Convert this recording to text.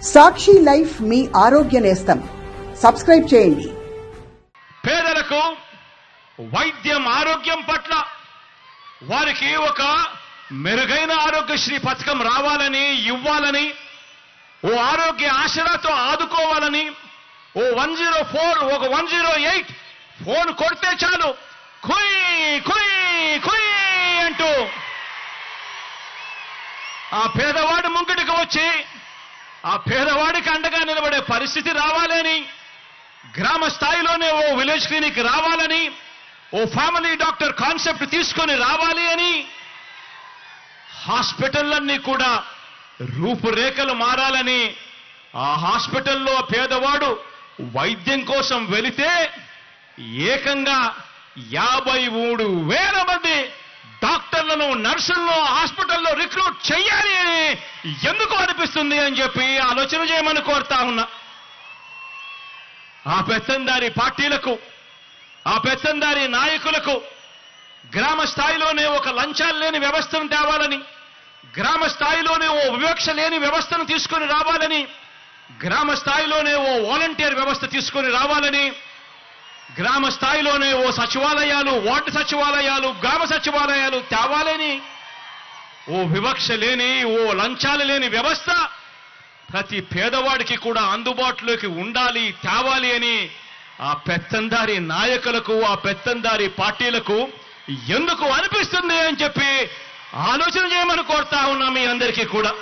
సాక్షి life మీ ఆరోగ్య నేస్తం. Subscribe చేయండి. పేదలకు వైద్యం ఆరోగ్యం పట్ల వారికి ఒక మెరుగైన ఆరోగ్యశ్రీ పథకం రావాలని, ఇవ్వాలని, ఓ ఆరోగ్య ఆశలతో ఆదుకోవాలని, ఓ 104 ఒక 108 ఫోన్ కొడితే చాలు కుయ్ కుయ్ కుయ్ అంటూ ఆ పేదవాడి ముంగిటికి వచ్చి ఆ పేదవాడికి అండగా నిలబడే పరిస్థితి రావాలని, గ్రామ స్థాయిలోనే ఓ విలేజ్ క్లినిక్ రావాలని, ఓ ఫ్యామిలీ డాక్టర్ కాన్సెప్ట్ తీసుకొని రావాలి అని, హాస్పిటల్లన్నీ కూడా రూపురేఖలు మారాలని, ఆ హాస్పిటల్లో పేదవాడు వైద్యం కోసం వెళితే ఏకంగా 53,000 మంది డాక్టర్లను, నర్సులను హాస్పిటల్లో రిక్రూట్ చేయాలి అని ఎందుకు అనిపిస్తుంది అని చెప్పి ఆలోచన చేయమని కోరుతా ఉన్నా. ఆ పెత్తందారి పార్టీలకు, ఆ పెత్తందారి నాయకులకు గ్రామ స్థాయిలోనే ఒక లంచాలు లేని వ్యవస్థను తేవాలని, గ్రామ స్థాయిలోనే ఓ వివక్ష లేని వ్యవస్థను తీసుకొని రావాలని, గ్రామ స్థాయిలోనే ఓ వాలంటీర్ వ్యవస్థ తీసుకొని రావాలని, గ్రామ స్థాయిలోనే ఓ సచివాలయాలు, వార్డు సచివాలయాలు, గ్రామ సచివాలయాలు తేవాలని, ఓ వివక్ష లేని, ఓ లంచాలు లేని వ్యవస్థ ప్రతి పేదవాడికి కూడా అందుబాటులోకి ఉండాలి, తేవాలి అని ఆ పెత్తందారి నాయకులకు, ఆ పెత్తందారి పార్టీలకు ఎందుకు అనిపిస్తుంది అని చెప్పి ఆలోచన చేయమని కోరుతా ఉన్నా మీ అందరికీ కూడా.